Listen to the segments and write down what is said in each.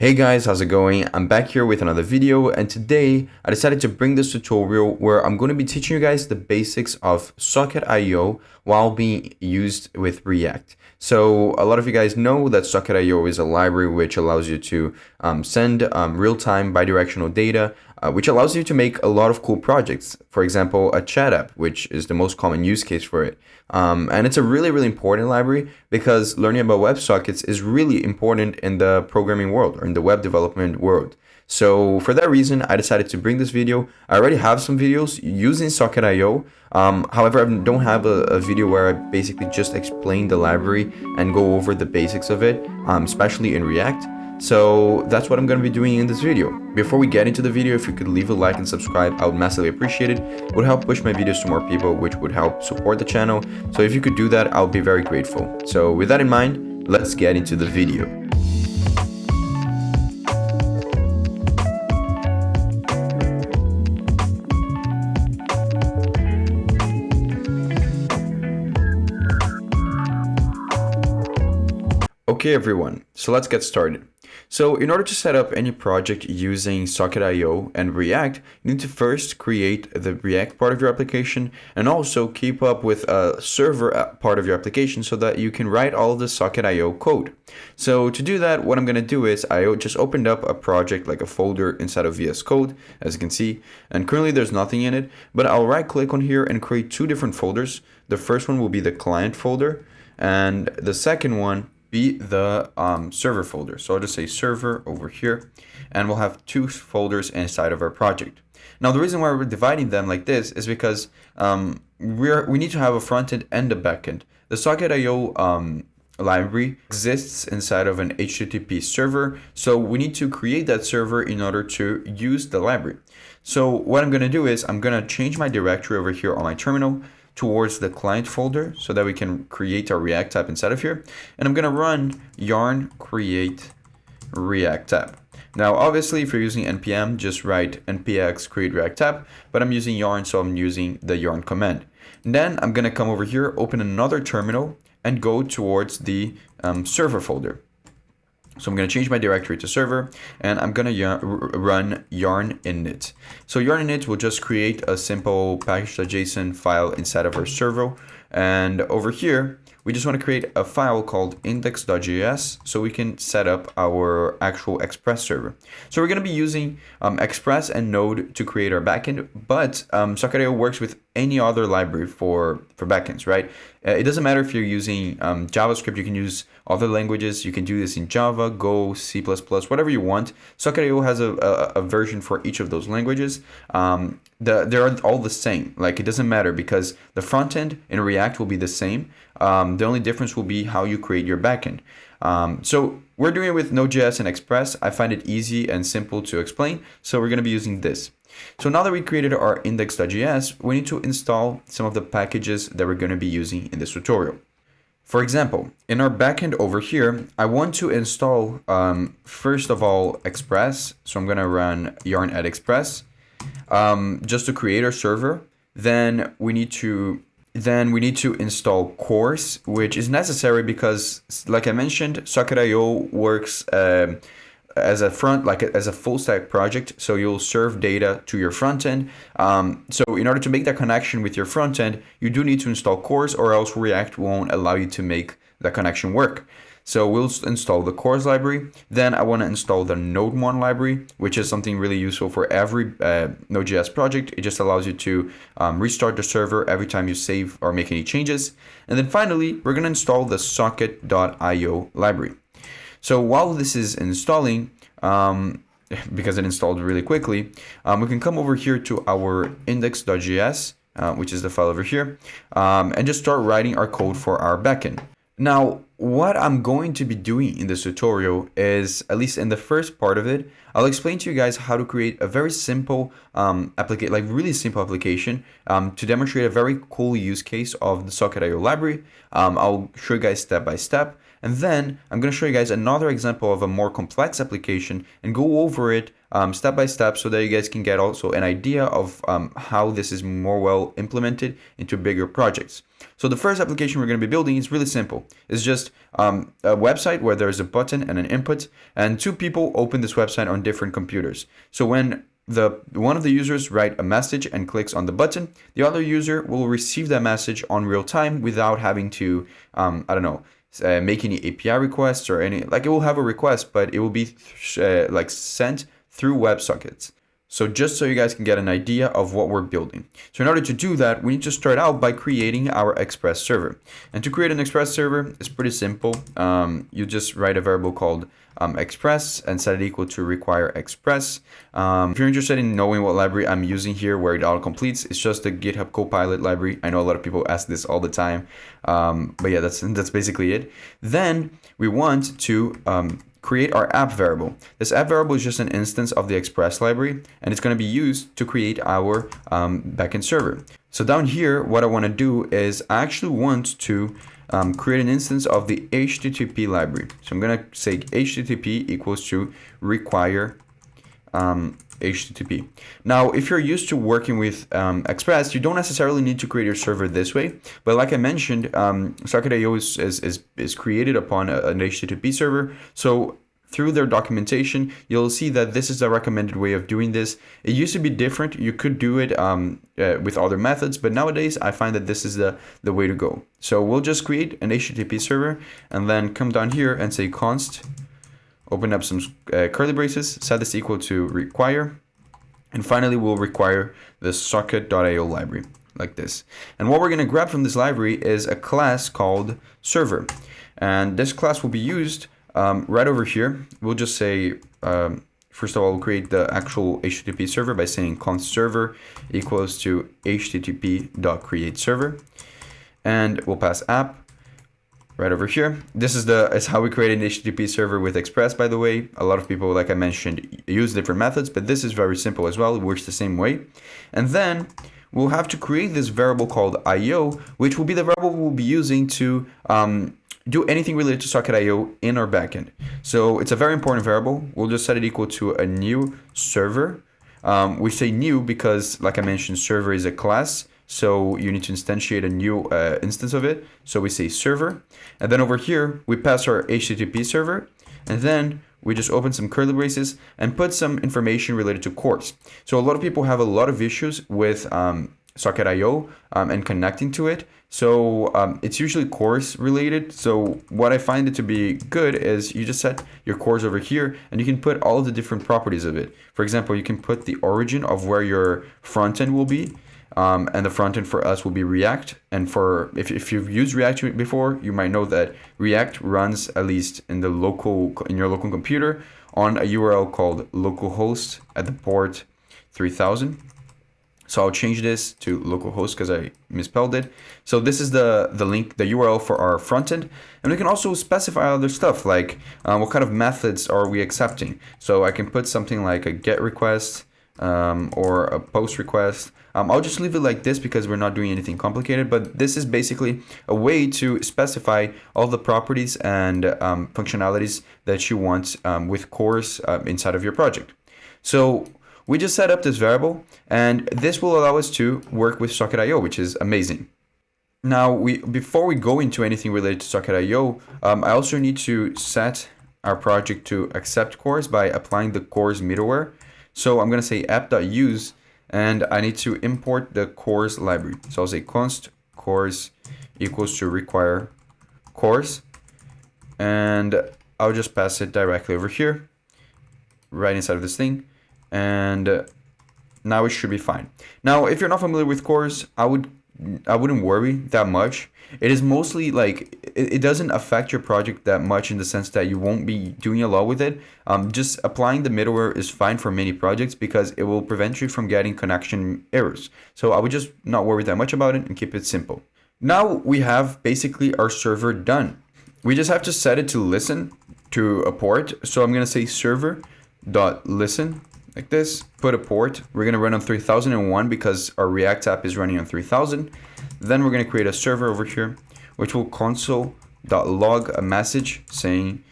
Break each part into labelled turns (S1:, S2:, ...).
S1: Hey guys, how's it going? I'm back here with another video, and today I decided to bring this tutorial where I'm going to be teaching you guys the basics of SocketIO while being used with React. So a lot of you guys know that SocketIO is a library which allows you to send real-time bidirectional data, which allows you to make a lot of cool projects. For example, a chat app, which is the most common use case for it. And it's a really important library because learning about WebSockets is really important in the programming world or in the web development world. So for that reason, I decided to bring this video. I already have some videos using SocketIO. However, I don't have a video where I basically just explain the library and go over the basics of it, especially in React. So that's what I'm going to be doing in this video. Before we get into the video, if you could leave a like and subscribe, I would massively appreciate it. It would help push my videos to more people, which would help support the channel. So if you could do that, I would be very grateful. So with that in mind, let's get into the video. Okay everyone, so let's get started. So in order to set up any project using SocketIO and React, you need to first create the React part of your application and also keep up with a server part of your application so that you can write all of the SocketIO code. So to do that, what I'm going to do is I just opened up a project, like a folder inside of VS Code, as you can see, and currently there's nothing in it, but I'll right click on here and create two different folders. The first one will be the client folder and the second one be the server folder. So I'll just say server over here, and we'll have two folders inside of our project. Now the reason why we're dividing them like this is because we need to have a front end and a back end. The SocketIO library exists inside of an HTTP server, so we need to create that server in order to use the library. So what I'm going to do is I'm going to change my directory over here on my terminal towards the client folder so that we can create our React app inside of here. And I'm going to run yarn create React app. Now, obviously, if you're using npm, just write npx create React app, but I'm using yarn, so I'm using the yarn command. And then I'm going to come over here, open another terminal, and go towards the server folder. So I'm going to change my directory to server, and I'm going to run yarn init. So yarn init will just create a simple package.json file inside of our server. And over here, we just want to create a file called index.js so we can set up our actual Express server. So we're going to be using Express and Node to create our backend, but SocketIO works with any other library for backends, right? It doesn't matter if you're using JavaScript, you can use other languages, you can do this in Java, Go, C++, whatever you want. SocketIO has a version for each of those languages. They're all the same, like it doesn't matter because the front end in React will be the same. The only difference will be how you create your backend. So we're doing it with Node.js and Express. I find it easy and simple to explain, so we're going to be using this. So now that we created our index.js, we need to install some of the packages that we're going to be using in this tutorial. For example, in our backend over here, I want to install, first of all, Express. So I'm going to run yarn add express just to create our server. Then we need to install course, which is necessary because, like I mentioned, SocketIO works as a full stack project. So you'll serve data to your front end. So in order to make that connection with your front end, you do need to install course, or else React won't allow you to make that connection work. So we'll install the course library. Then I want to install the Node1 library, which is something really useful for every Node.js project. It just allows you to restart the server every time you save or make any changes. And then finally, we're going to install the socket.io library. So while this is installing, because it installed really quickly, we can come over here to our index.js, which is the file over here, and just start writing our code for our backend. Now, what I'm going to be doing in this tutorial is, at least in the first part of it, I'll explain to you guys how to create a very simple really simple application to demonstrate a very cool use case of the SocketIO library. I'll show you guys step by step. And then I'm going to show you guys another example of a more complex application and go over it step by step so that you guys can get also an idea of how this is more well implemented into bigger projects. So the first application we're going to be building is really simple. It's just a website where there's a button and an input, and two people open this website on different computers. So when one of the users write a message and clicks on the button, the other user will receive that message on real time without having to, make any API requests or any, like it will have a request, but it will be sent through WebSockets. So just so you guys can get an idea of what we're building. So in order to do that, we need to start out by creating our Express server. And to create an Express server, it's pretty simple. You just write a variable called Express and set it equal to require Express. If you're interested in knowing what library I'm using here, where it auto completes, it's just the GitHub Copilot library. I know a lot of people ask this all the time, but yeah, that's basically it. Then we want to create our app variable. This app variable is just an instance of the Express library, and it's going to be used to create our backend server. So down here, what I want to do is I actually want to create an instance of the HTTP library. So I'm going to say HTTP equals to require HTTP. Now, if you're used to working with Express, you don't necessarily need to create your server this way. But like I mentioned, SocketIO is created upon an HTTP server. So through their documentation, you'll see that this is the recommended way of doing this. It used to be different. You could do it with other methods, but nowadays I find that this is the way to go. So we'll just create an HTTP server and then come down here and say const, open up some curly braces, set this equal to require, and finally we'll require the socket.io library like this. And what we're going to grab from this library is a class called server, and this class will be used right over here. We'll just say first of all, we'll create the actual HTTP server by saying const server equals to http.createServer, and we'll pass app right over here. This is how we create an HTTP server with Express, by the way. A lot of people, like I mentioned, use different methods, but this is very simple as well. It works the same way. And then we'll have to create this variable called IO, which will be the variable we'll be using to do anything related to SocketIO in our backend. So it's a very important variable. We'll just set it equal to a new server. We say new because, like I mentioned, server is a class. So you need to instantiate a new instance of it. So we say server. And then over here, we pass our HTTP server. And then we just open some curly braces and put some information related to cores. So a lot of people have a lot of issues with SocketIO and connecting to it. So it's usually cores related. So what I find it to be good is you just set your cores over here and you can put all of the different properties of it. For example, you can put the origin of where your front end will be. And the front end for us will be React. And for if you've used React before, you might know that React runs at least in your local computer on a URL called localhost at the port 3000. So I'll change this to localhost because I misspelled it. So this is the link, the URL for our front end. And we can also specify other stuff like what kind of methods are we accepting. So I can put something like a GET request or a POST request. I'll just leave it like this because we're not doing anything complicated, but this is basically a way to specify all the properties and functionalities that you want with cores inside of your project. So we just set up this variable, and this will allow us to work with SocketIO, which is amazing. Now, before we go into anything related to SocketIO, I also need to set our project to accept cores by applying the cores middleware. So I'm going to say app.use, and I need to import the cores library. So I'll say const cores equals to require cores, and I'll just pass it directly over here, right inside of this thing, and now it should be fine. Now, if you're not familiar with cores, I wouldn't worry that much. It is mostly like, it doesn't affect your project that much in the sense that you won't be doing a lot with it. Just applying the middleware is fine for many projects because it will prevent you from getting connection errors. So I would just not worry that much about it and keep it simple. Now we have basically our server done. We just have to set it to listen to a port. So I'm going to say server.listen like this, put a port. We're going to run on 3001 because our React app is running on 3000. Then we're going to create a server over here, which will console.log a message saying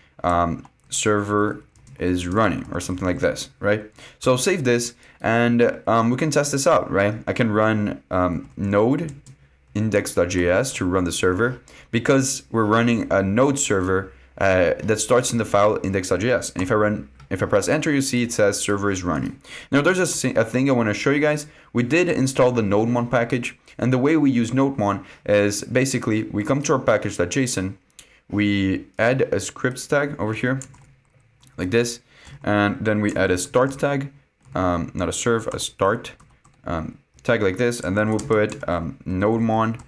S1: server is running or something like this, right? So I'll save this and we can test this out, right? I can run node index.js to run the server because we're running a node server that starts in the file index.js. And if I press enter, you see it says server is running. Now there's a thing I want to show you guys. We did install the nodemon package, and the way we use nodemon is basically we come to our package.json, we add a scripts tag over here like this, and then we add a start tag, not a serve, a start tag like this, and then we'll put nodemon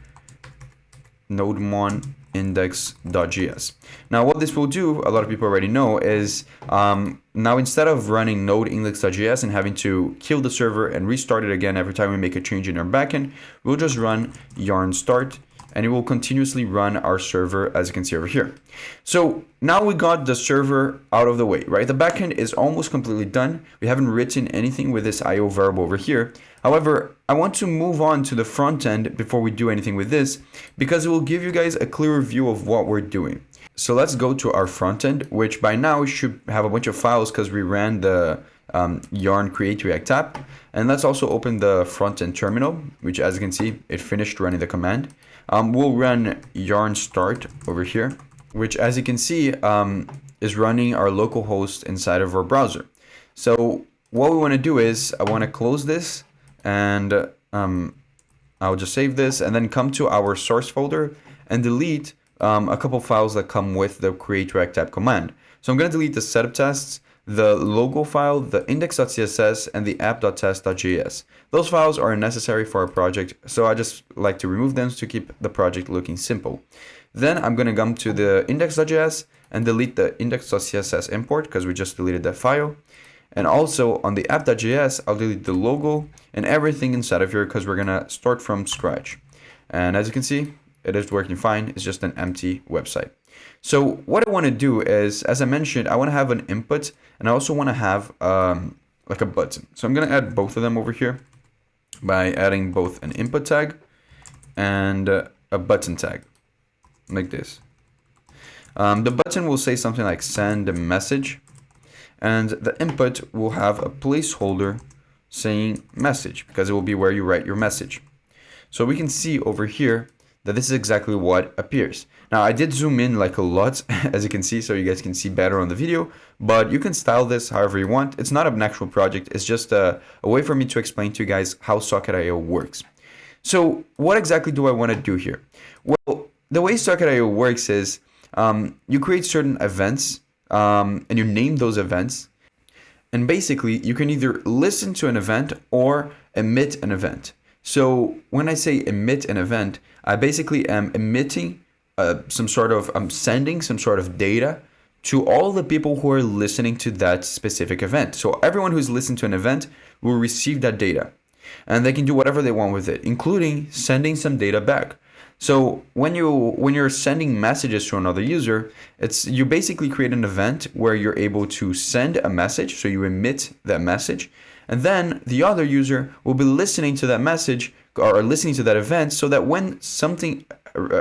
S1: index.js. Now what this will do, a lot of people already know, is now instead of running node index.js and having to kill the server and restart it again every time we make a change in our backend, we'll just run yarn start and it will continuously run our server, as you can see over here. So now we got the server out of the way, right? The backend is almost completely done. We haven't written anything with this IO variable over here. However, I want to move on to the front end before we do anything with this, because it will give you guys a clearer view of what we're doing. So let's go to our front end, which by now should have a bunch of files because we ran the yarn create react app. And let's also open the front end terminal, which, as you can see, it finished running the command. We'll run yarn start over here, which, as you can see, is running our local host inside of our browser. So what we want to do is I want to close this, and I'll just save this and then come to our source folder and delete a couple files that come with the create react app command. So I'm going to delete the setup tests, the logo file, the index.css, and the app.test.js. Those files are necessary for our project, so I just like to remove them to keep the project looking simple. Then I'm going to come to the index.js and delete the index.css import because we just deleted that file. And also on the app.js, I'll delete the logo and everything inside of here because we're going to start from scratch. And as you can see, it is working fine. It's just an empty website. So what I want to do is, as I mentioned, I want to have an input and I also want to have like a button. So I'm going to add both of them over here by adding both an input tag and a button tag like this. The button will say something like send a message, and the input will have a placeholder saying message because it will be where you write your message. So we can see over here that this is exactly what appears. Now I did zoom in like a lot, as you can see, so you guys can see better on the video, but you can style this however you want. It's not an actual project, it's just a way for me to explain to you guys how SocketIO works. So what exactly do I want to do here? Well, the way SocketIO works is you create certain events and you name those events, and basically you can either listen to an event or emit an event. So when I say emit an event, I basically am emitting I'm sending some sort of data to all the people who are listening to that specific event. So everyone who's listened to an event will receive that data and they can do whatever they want with it, including sending some data back. So when you're sending messages to another user, you basically create an event where you're able to send a message. So you emit that message, and then the other user will be listening to that message or listening to that event, so that when something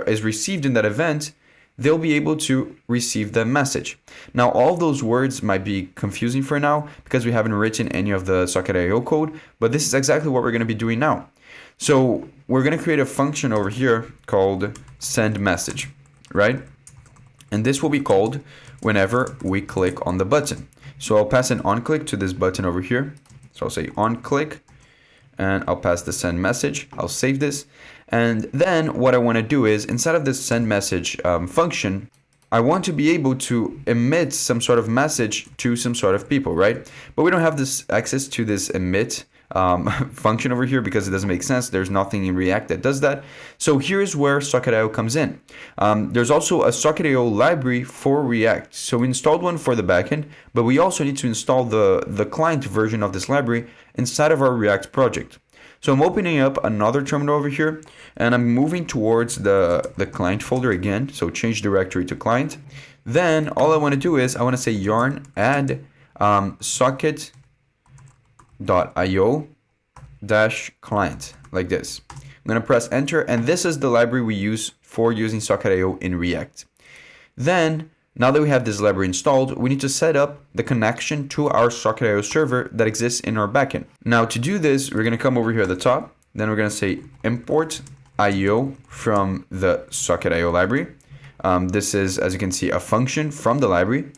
S1: is received in that event, they'll be able to receive that message. Now, all those words might be confusing for now because we haven't written any of the SocketIO code, but this is exactly what we're going to be doing now. So we're going to create a function over here called send message, right? And this will be called whenever we click on the button. So I'll pass an onClick to this button over here. So I'll say onClick, and I'll pass the send message. I'll save this. And then what I want to do is, inside of this send message function, I want to be able to emit some sort of message to some sort of people, right? But we don't have this access to this emit function over here because it doesn't make sense. There's nothing in React that does that. So here's where SocketIO comes in. There's also a SocketIO library for React. So we installed one for the backend, but we also need to install the client version of this library inside of our React project. So I'm opening up another terminal over here and I'm moving towards the client folder again. So change directory to client. Then all I want to do is I want to say yarn add socket.io -client like this. I'm going to press enter, and this is the library we use for using SocketIO in React. Then now that we have this library installed, we need to set up the connection to our SocketIO server that exists in our backend. Now to do this, we're going to come over here at the top. Then we're going to say import IO from the SocketIO library. This is, as you can see, a function from the library.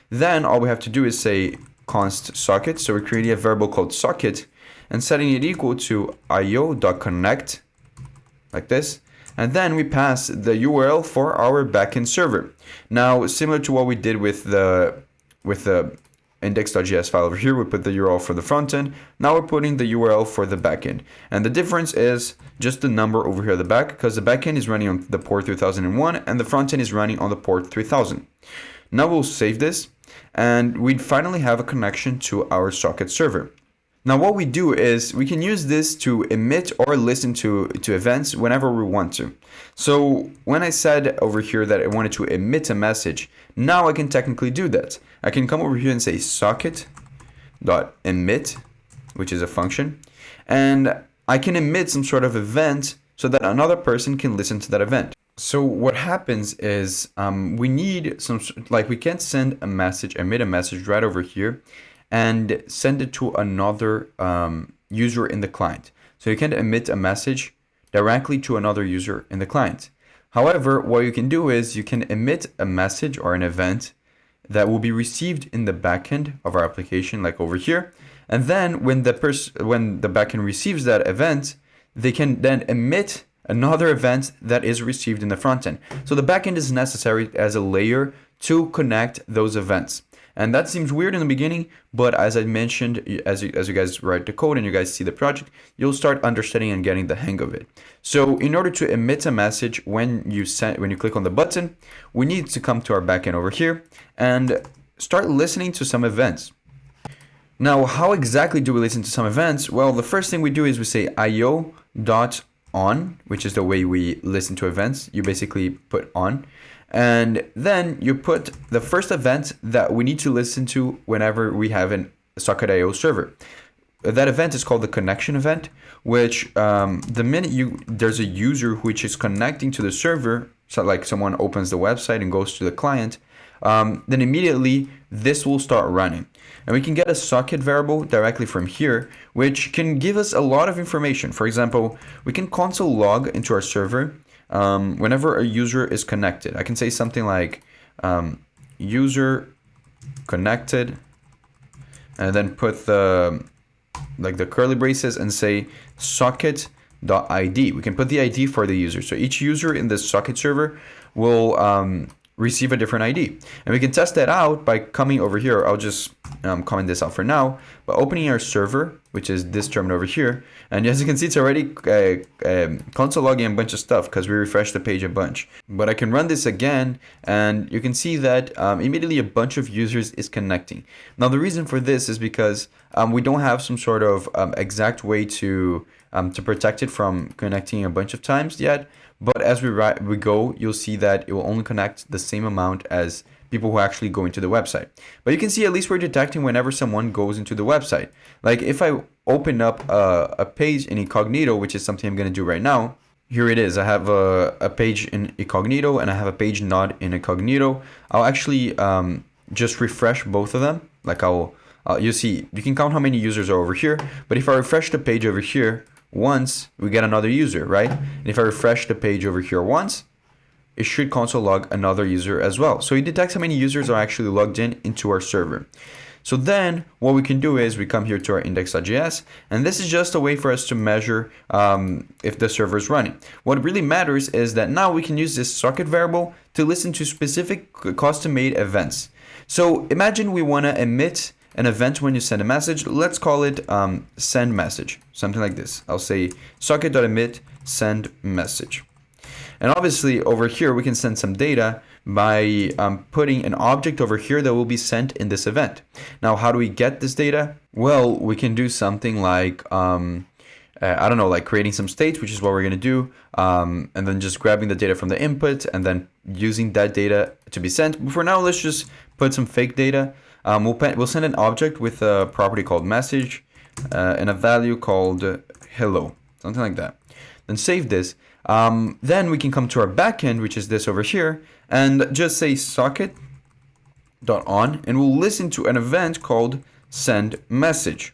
S1: Then all we have to do is say const socket. So we're creating a variable called socket and setting it equal to io.connect, like this. And then we pass the URL for our backend server. Now, similar to what we did with the index.js file over here, we put the URL for the front end. Now we're putting the URL for the backend. And the difference is just the number over here at the back, because the backend is running on the port 3001 and the front end is running on the port 3000. Now we'll save this and we finally have a connection to our socket server. Now what we do is we can use this to emit or listen to events whenever we want to. So when I said over here that I wanted to emit a message, now I can technically do that. I can come over here and say socket.emit, which is a function, and I can emit some sort of event so that another person can listen to that event. So what happens is we need some, like we can't send a message, emit a message right over here and send it to another user in the client. So you can't emit a message directly to another user in the client. However, what you can do is you can emit a message or an event that will be received in the backend of our application, like over here. And then when the backend receives that event, they can then emit another event that is received in the front end. So the backend is necessary as a layer to connect those events. And that seems weird in the beginning, but as I mentioned, as you guys write the code and you guys see the project, you'll start understanding and getting the hang of it. So in order to emit a message when you click on the button, we need to come to our backend over here and start listening to some events. Now, how exactly do we listen to some events? Well, the first thing we do is we say io.on, which is the way we listen to events. You basically put on. And then you put the first event that we need to listen to whenever we have a SocketIO server. That event is called the connection event, which the minute there's a user which is connecting to the server, so like someone opens the website and goes to the client, then immediately this will start running. And we can get a socket variable directly from here, which can give us a lot of information. For example, we can console log into our server whenever a user is connected. I can say something like user connected and then put the curly braces and say socket.id. We can put the ID for the user. So each user in this socket server will receive a different ID. And we can test that out by coming over here. I'll just comment this out for now, by opening our server, which is this terminal over here. And as you can see, it's already console logging a bunch of stuff because we refreshed the page a bunch. But I can run this again and you can see that immediately a bunch of users is connecting. Now the reason for this is because we don't have some sort of exact way to protect it from connecting a bunch of times yet. But as we go, you'll see that it will only connect the same amount as people who actually go into the website. But you can see at least we're detecting whenever someone goes into the website. Like if I open up a page in incognito, which is something I'm going to do right now, here it is. I have a page in incognito and I have a page not in incognito. I'll actually just refresh both of them. Like you see, you can count how many users are over here. But if I refresh the page over here once, we get another user, right? And if I refresh the page over here once, it should console log another user as well. So it detects how many users are actually logged into our server. So then what we can do is we come here to our index.js, and this is just a way for us to measure if the server is running. What really matters is that now we can use this socket variable to listen to specific custom-made events. So imagine we want to emit an event when you send a message. Let's call it send message, something like this. I'll say socket.emit send message. And obviously over here we can send some data by putting an object over here that will be sent in this event. Now, how do we get this data? Well, we can do something like, I don't know, like creating some states, which is what we're going to do, and then just grabbing the data from the input and then using that data to be sent. But for now, let's just put some fake data. We'll send an object with a property called message and a value called hello, something like that. Then save this. Then we can come to our backend, which is this over here, and just say socket .on, and we'll listen to an event called send message.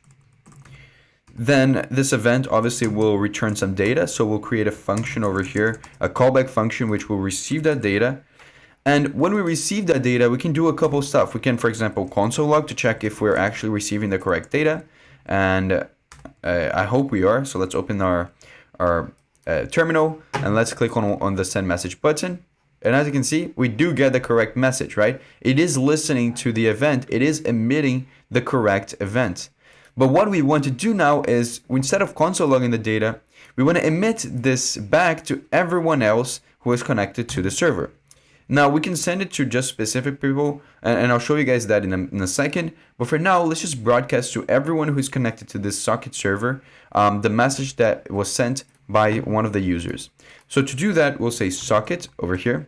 S1: Then this event obviously will return some data, so we'll create a function over here, a callback function, which will receive that data. And when we receive that data, we can do a couple stuff. We can, for example, console log to check if we're actually receiving the correct data, and I hope we are. So let's open our terminal, and let's click on the send message button. And as you can see, we do get the correct message, right? It is listening to the event. It is emitting the correct event. But what we want to do now is, instead of console logging the data, we want to emit this back to everyone else who is connected to the server. Now, we can send it to just specific people, and I'll show you guys that in a second. But for now, let's just broadcast to everyone who's connected to this socket server the message that was sent by one of the users. So to do that, we'll say socket over here,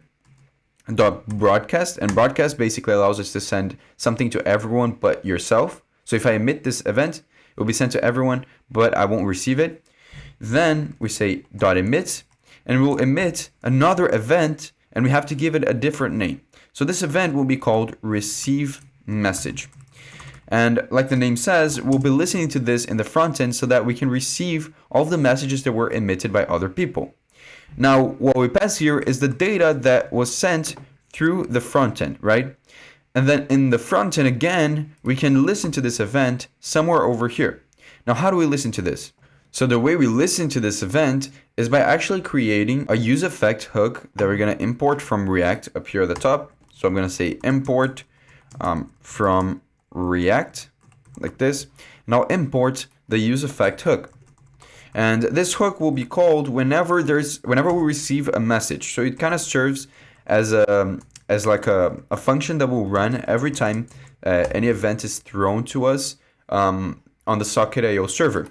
S1: .broadcast, and broadcast basically allows us to send something to everyone but yourself. So if I emit this event, it will be sent to everyone, but I won't receive it. Then we say .emit, and we'll emit another event, and we have to give it a different name. So this event will be called receive message. And like the name says, we'll be listening to this in the front end so that we can receive all of the messages that were emitted by other people. Now, what we pass here is the data that was sent through the front end, right? And then in the front end again, we can listen to this event somewhere over here. Now, how do we listen to this? So the way we listen to this event is by actually creating a use effect hook that we're going to import from React up here at the top. So I'm going to say import from React like this. Now import the use effect hook. And this hook will be called whenever we receive a message. So it kind of serves as like a function that will run every time any event is thrown to us on the SocketIO server.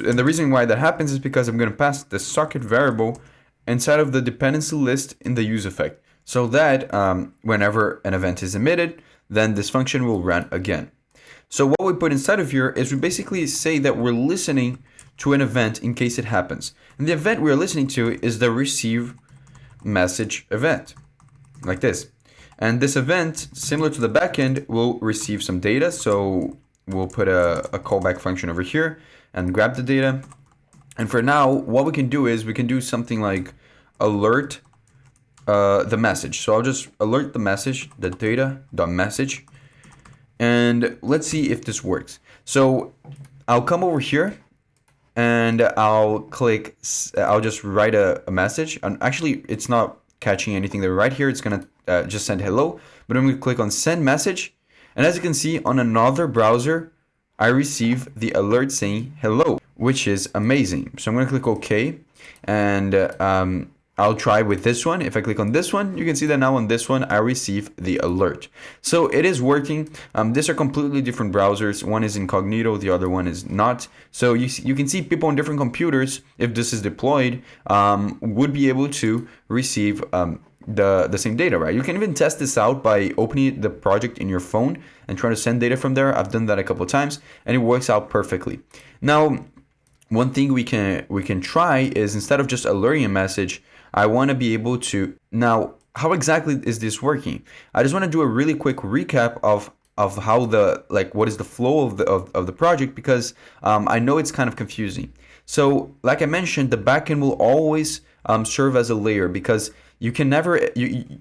S1: And the reason why that happens is because I'm going to pass the socket variable inside of the dependency list in the use effect, so that whenever an event is emitted, then this function will run again. So what we put inside of here is we basically say that we're listening to an event in case it happens. And the event we're listening to is the receive message event, like this. And this event, similar to the backend, will receive some data. So we'll put a callback function over here and grab the data. And for now, what we can do is we can do something like alert the message. So I'll just alert the message, the data.message, and let's see if this works. So I'll come over here and I'll just write a message. And actually, it's not catching anything there right here. It's gonna just send hello. But I'm gonna click on send message, and as you can see on another browser, I receive the alert saying hello, which is amazing. So I'm gonna click OK, and I'll try with this one. If I click on this one, you can see that now on this one, I receive the alert. So it is working. These are completely different browsers. One is incognito, the other one is not. So you can see people on different computers, if this is deployed, would be able to receive the same data, right? You can even test this out by opening the project in your phone and trying to send data from there. I've done that a couple of times, and it works out perfectly. Now, one thing we can try is, instead of just alerting a message, I want to be able to, now, how exactly is this working? I just want to do a really quick recap of how what is the flow of the project, because I know it's kind of confusing. So like I mentioned, the backend will always serve as a layer, because you can never,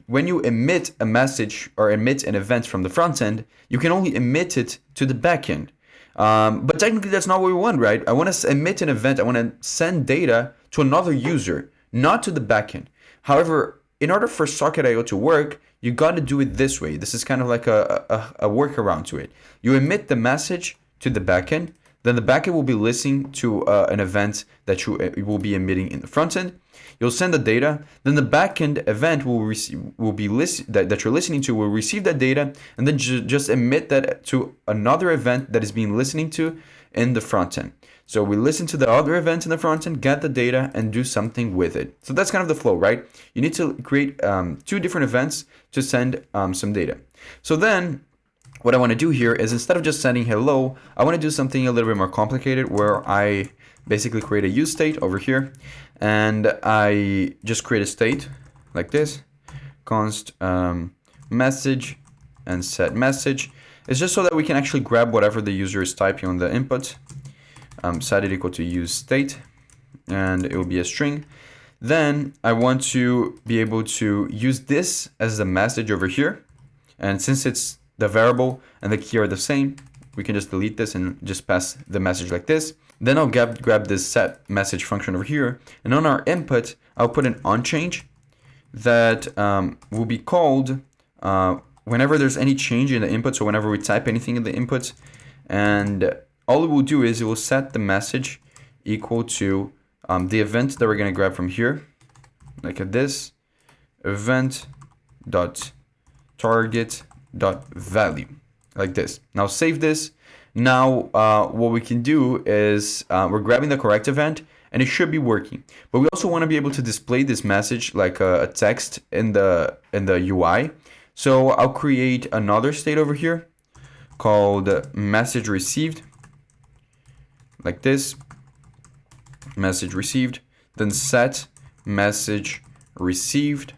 S1: when you emit a message or emit an event from the front end, you can only emit it to the backend. But technically that's not what we want, right? I want to emit an event, I want to send data to another user, not to the backend. However, in order for SocketIO to work, you got to do it this way. This is kind of like a workaround to it. You emit the message to the backend, then the backend will be listening to an event that you will be emitting in the front end. You'll send the data, then the backend event that you're listening to will receive that data, and then just emit that to another event that is being listening to in the front end. So we listen to the other event in the front end, get the data, and do something with it. So that's kind of the flow, right? You need to create two different events to send some data. So then what I want to do here is, instead of just sending hello, I want to do something a little bit more complicated, where I basically create a use state over here, and I just create a state like this, const message and set message. It's just so that we can actually grab whatever the user is typing on the input. Set it equal to use state, and it will be a string. Then I want to be able to use this as the message over here. And since it's the variable and the key are the same, we can just delete this and just pass the message like this. Then I'll grab this set message function over here. And on our input, I'll put an onChange that will be called whenever there's any change in the input. So whenever we type anything in the input, and all it will do is it will set the message equal to the event that we're going to grab from here, like this event dot target dot value, like this. Now save this. Now what we can do is we're grabbing the correct event, and it should be working. But we also want to be able to display this message like a text in the UI. So I'll create another state over here called message received, like this. Message received, then set message received,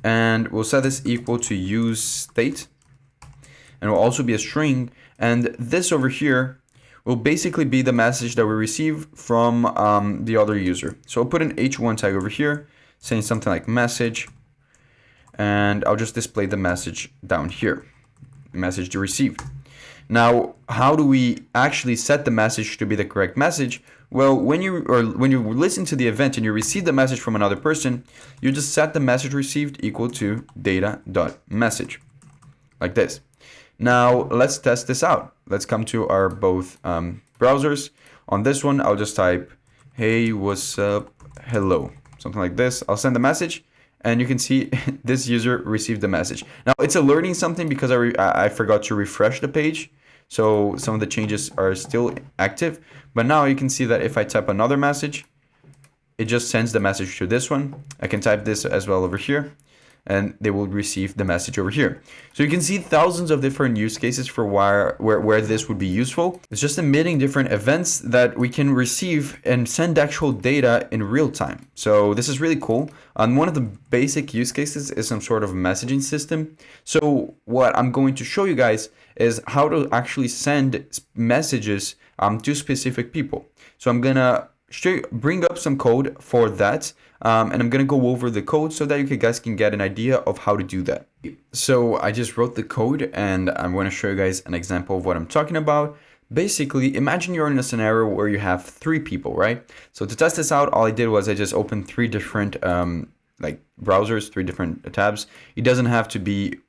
S1: and we'll set this equal to use state, and it will also be a string, and this over here will basically be the message that we receive from the other user. So I'll put an h1 tag over here saying something like message, and I'll just display the message down here, message received. Now, how do we actually set the message to be the correct message? Well, when you listen to the event and you receive the message from another person, you just set the message received equal to data.message, like this. Now, let's test this out. Let's come to our both browsers. On this one, I'll just type, hey, what's up, hello, something like this. I'll send the message, and you can see this user received the message. Now it's alerting something because I forgot to refresh the page. So some of the changes are still active. But now you can see that if I type another message, it just sends the message to this one. I can type this as well over here, and they will receive the message over here. So you can see thousands of different use cases for where this would be useful. It's just emitting different events that we can receive and send actual data in real time. So this is really cool. And one of the basic use cases is some sort of messaging system. So what I'm going to show you guys is how to actually send messages to specific people. So I'm gonna bring up some code for that, and I'm gonna go over the code so that you guys can get an idea of how to do that. So I just wrote the code, and I'm going to show you guys an example of what I'm talking about. Basically, imagine you're in a scenario where you have 3 people, right? So to test this out, all I did was I just opened 3 different like browsers, 3 different tabs. It doesn't have to be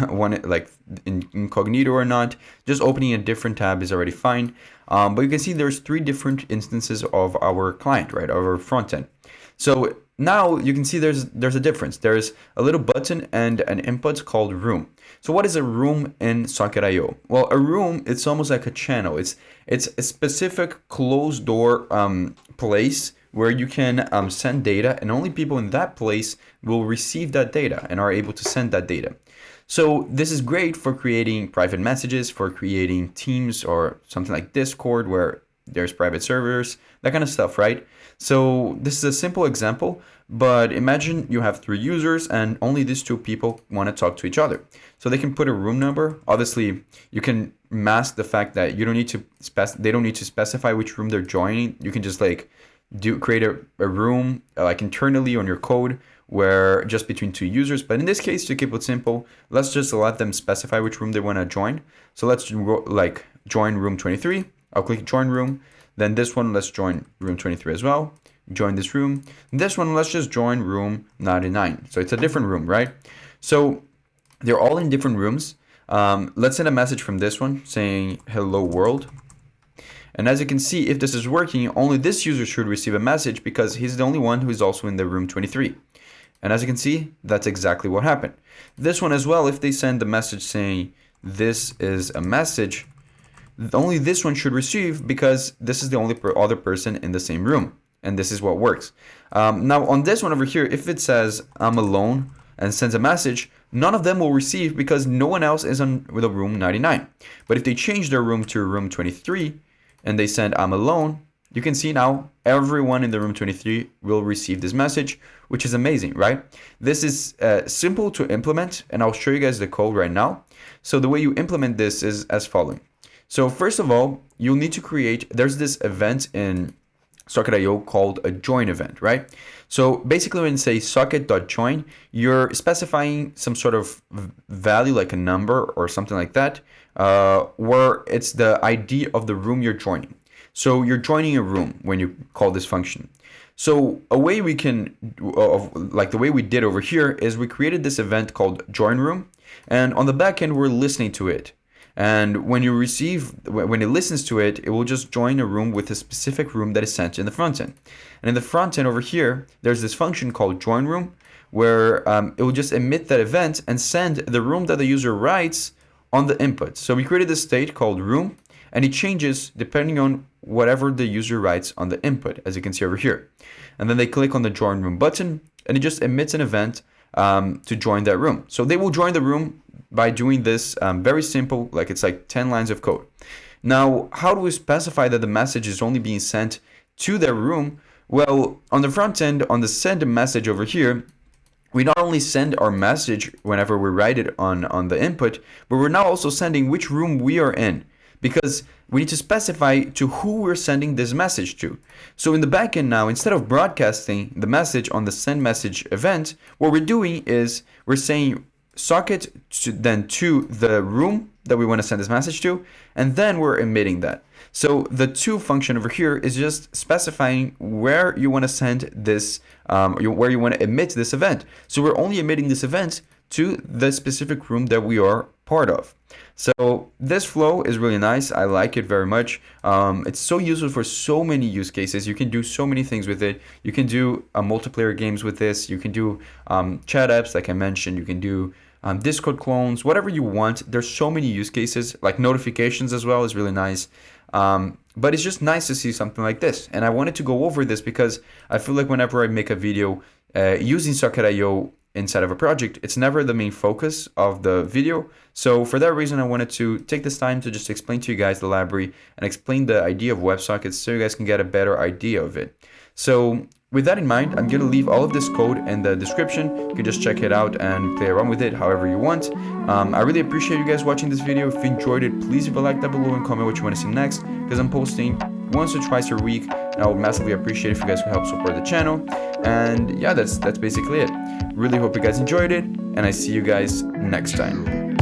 S1: one like incognito or not. Just opening a different tab is already fine. But you can see there's 3 different instances of our client, right? Our front end. So now you can see there's a difference. There's a little button and an input called room. So what is a room in SocketIO? Well, a room, it's almost like a channel. It's a specific closed door place where you can send data, and only people in that place will receive that data and are able to send that data. So this is great for creating private messages, for creating teams or something like Discord where there's private servers, that kind of stuff, right? So this is a simple example, but imagine you have 3 users and only these 2 people want to talk to each other. So they can put a room number. Obviously, you can mask the fact that you don't need to they don't need to specify which room they're joining. You can just like create a room like internally on your code where just between 2 users. But in this case, to keep it simple, let's just let them specify which room they want to join. So let's like join room 23. I'll click join room. Then this one, let's join room 23 as well. Join this room. This one, let's just join room 99. So it's a different room, right? So they're all in different rooms. Let's send a message from this one saying hello world. And as you can see, if this is working, only this user should receive a message because he's the only one who is also in the room 23. And as you can see, that's exactly what happened. This one as well, if they send the message saying this is a message, only this one should receive because this is the only other person in the same room. And this is what works. Now on this one over here, if it says I'm alone and sends a message, none of them will receive because no one else is on the room 99. But if they change their room to room 23 and they send I'm alone, you can see now everyone in the room 23 will receive this message, which is amazing, right? This is simple to implement, and I'll show you guys the code right now. So the way you implement this is as following. So first of all, you'll need to there's this event in SocketIO called a join event, right? So basically when you say socket.join, you're specifying some sort of value like a number or something like that, where it's the ID of the room you're joining. So you're joining a room when you call this function. So a way we can, like the way we did over here, is we created this event called join room, and on the back end we're listening to it. And when it listens to it, it will just join a room with a specific room that is sent in the front end. And in the front end over here, there's this function called join room, where it will just emit that event and send the room that the user writes on the input. So we created this state called room, and it changes depending on whatever the user writes on the input, as you can see over here. And then they click on the join room button, and it just emits an event to join that room. So they will join the room by doing this very simple, like it's like 10 lines of code. Now, how do we specify that the message is only being sent to their room? Well, on the front end, on the send message over here, we not only send our message whenever we write it on the input, but we're now also sending which room we are in, because we need to specify to who we're sending this message to. So in the backend now, instead of broadcasting the message on the send message event, what we're doing is we're saying socket to the room that we want to send this message to, and then we're emitting that. So the to function over here is just specifying where you want to send this, where you want to emit this event. So we're only emitting this event to the specific room that we are part of. So this flow is really nice. I like it very much. It's so useful for so many use cases. You can do so many things with it. You can do multiplayer games with this. You can do chat apps, like I mentioned. You can do Discord clones, whatever you want. There's so many use cases, like notifications as well is really nice. But it's just nice to see something like this. And I wanted to go over this because I feel like whenever I make a video using SocketIO inside of a project, it's never the main focus of the video. So for that reason, I wanted to take this time to just explain to you guys the library and explain the idea of WebSockets so you guys can get a better idea of it. So with that in mind, I'm going to leave all of this code in the description. You can just check it out and play around with it however you want. I really appreciate you guys watching this video. If you enjoyed it, please leave a like down below and comment what you want to see next, because I'm posting once or twice a week, and I would massively appreciate if you guys could help support the channel. And yeah, that's basically it. Really hope you guys enjoyed it, and I see you guys next time.